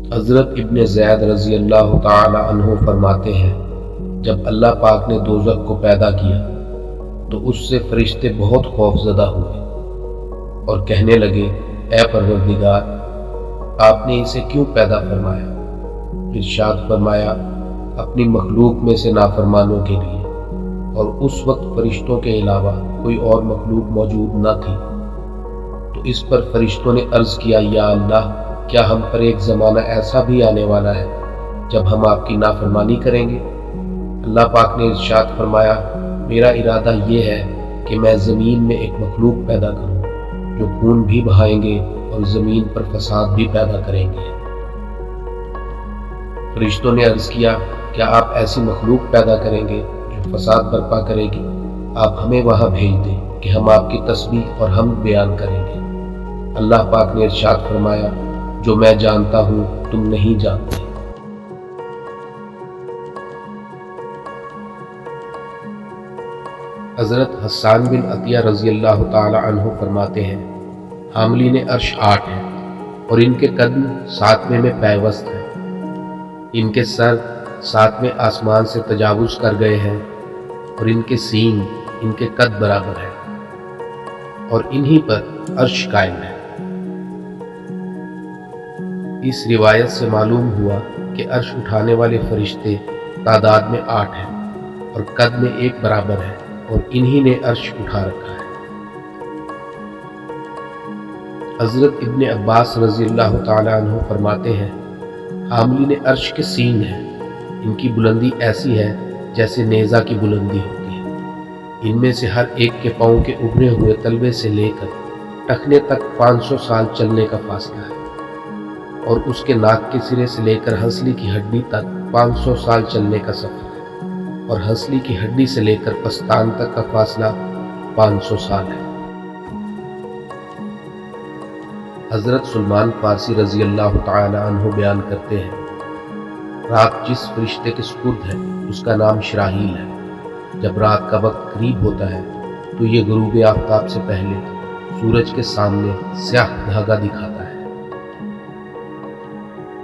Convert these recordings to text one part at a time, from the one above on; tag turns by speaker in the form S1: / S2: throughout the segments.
S1: حضرت ابن زید رضی اللہ تعالی عنہ فرماتے ہیں، جب اللہ پاک نے دوزخ کو پیدا کیا تو اس سے فرشتے بہت خوف زدہ ہوئے اور کہنے لگے، اے پروردگار، آپ نے اسے کیوں پیدا فرمایا؟ ارشاد فرمایا، اپنی مخلوق میں سے نافرمانوں کے لیے، اور اس وقت فرشتوں کے علاوہ کوئی اور مخلوق موجود نہ تھی۔ تو اس پر فرشتوں نے عرض کیا، یا اللہ، کیا ہم پر ایک زمانہ ایسا بھی آنے والا ہے جب ہم آپ کی نافرمانی کریں گے؟ اللہ پاک نے ارشاد فرمایا، میرا ارادہ یہ ہے کہ میں زمین میں ایک مخلوق پیدا کروں جو خون بھی بہائیں گے اور زمین پر فساد بھی پیدا کریں گے۔ فرشتوں نے عرض کیا، کیا آپ ایسی مخلوق پیدا کریں گے جو فساد برپا کرے گی؟ آپ ہمیں وہاں بھیج دیں کہ ہم آپ کی تسبیح اور حمد بیان کریں گے۔ اللہ پاک نے ارشاد فرمایا، جو میں جانتا ہوں تم نہیں جانتے۔ حضرت حسان بن عطیہ رضی اللہ تعالی عنہ فرماتے ہیں، حاملین عرش 8 ہیں اور ان کے قدم 7ویں میں پیوست ہیں۔ ان کے سر 7ویں آسمان سے تجاوز کر گئے ہیں اور ان کے سینگ ان کے قد برابر ہیں، اور انہی پر عرش قائم ہے۔ اس روایت سے معلوم ہوا کہ عرش اٹھانے والے فرشتے تعداد میں 8 ہیں اور قد میں 1 برابر ہے، اور انہی نے عرش اٹھا رکھا ہے۔ حضرت ابن عباس رضی اللہ تعالی عنہ فرماتے ہیں، حاملین عرش کے سینگ ہیں، ان کی بلندی ایسی ہے جیسے نیزہ کی بلندی ہوتی ہے۔ ان میں سے ہر ایک کے پاؤں کے ابھرے ہوئے تلوے سے لے کر ٹخنے تک 500 سال چلنے کا فاصلہ ہے، اور اس کے ناک کے سرے سے لے کر ہنسلی کی ہڈی تک 500 سال چلنے کا سفر ہے، اور ہنسلی کی ہڈی سے لے کر پستان تک کا فاصلہ 500 سال ہے۔ حضرت سلمان فارسی رضی اللہ تعالی عنہ بیان کرتے ہیں، رات جس فرشتے کے سپرد ہے اس کا نام شراحیل ہے۔ جب رات کا وقت قریب ہوتا ہے تو یہ غروب آفتاب سے پہلے سورج کے سامنے سیاہ دھاگا دکھاتا ہے۔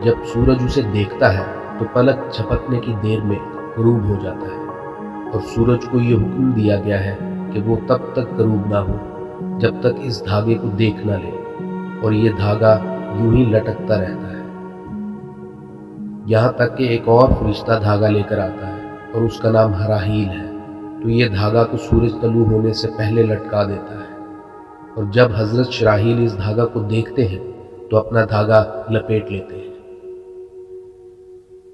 S1: جب سورج اسے دیکھتا ہے تو پلک جھپکنے کی دیر میں غروب ہو جاتا ہے، اور سورج کو یہ حکم دیا گیا ہے کہ وہ تب تک غروب نہ ہو جب تک اس دھاگے کو دیکھ نہ لے، اور یہ دھاگا یوں ہی لٹکتا رہتا ہے یہاں تک کہ ایک اور فرشتہ دھاگا لے کر آتا ہے، اور اس کا نام ہراہیل ہے، تو یہ دھاگا کو سورج طلوع ہونے سے پہلے لٹکا دیتا ہے، اور جب حضرت شراحیل اس دھاگا کو دیکھتے ہیں تو اپنا دھاگا لپیٹ لیتے ہیں،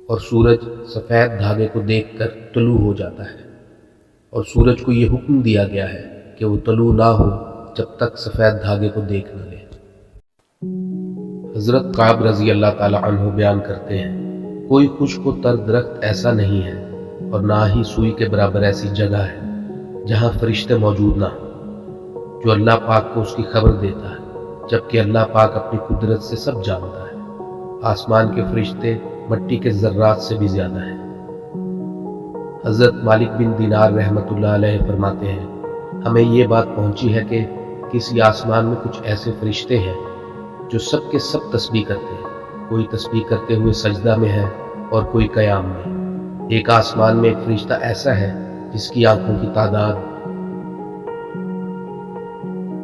S1: اور سورج سفید دھاگے کو دیکھ کر طلوع ہو جاتا ہے، اور سورج کو یہ حکم دیا گیا ہے کہ وہ طلوع نہ ہو جب تک سفید دھاگے کو دیکھ نہ لے۔ حضرت کعب رضی اللہ تعالی عنہ بیان کرتے ہیں، کوئی خشک و تر درخت ایسا نہیں ہے اور نہ ہی سوئی کے برابر ایسی جگہ ہے جہاں فرشتے موجود نہ ہوں، جو اللہ پاک کو اس کی خبر دیتا ہے، جبکہ اللہ پاک اپنی قدرت سے سب جانتا ہے۔ آسمان کے فرشتے مٹی کے ذرات سے بھی زیادہ ہیں۔ حضرت مالک بن دینار رحمۃ اللہ علیہ فرماتے ہیں، ہمیں یہ بات پہنچی ہے کہ کسی آسمان میں کچھ ایسے فرشتے ہیں جو سب کے سب تسبیح کرتے ہیں، کوئی تسبیح کرتے ہوئے سجدہ میں ہے اور کوئی قیام میں۔ ایک آسمان میں ایک فرشتہ ایسا ہے جس کی آنکھوں کی تعداد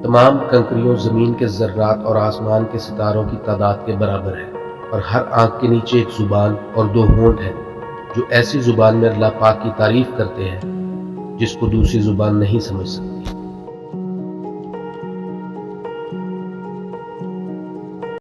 S1: تمام کنکریوں زمین کے ذرات اور آسمان کے ستاروں کی تعداد کے برابر ہے، اور ہر آنکھ کے نیچے ایک زبان اور 2 ہونٹ ہیں جو ایسی زبان میں اللہ پاک کی تعریف کرتے ہیں جس کو دوسری زبان نہیں سمجھ سکتی۔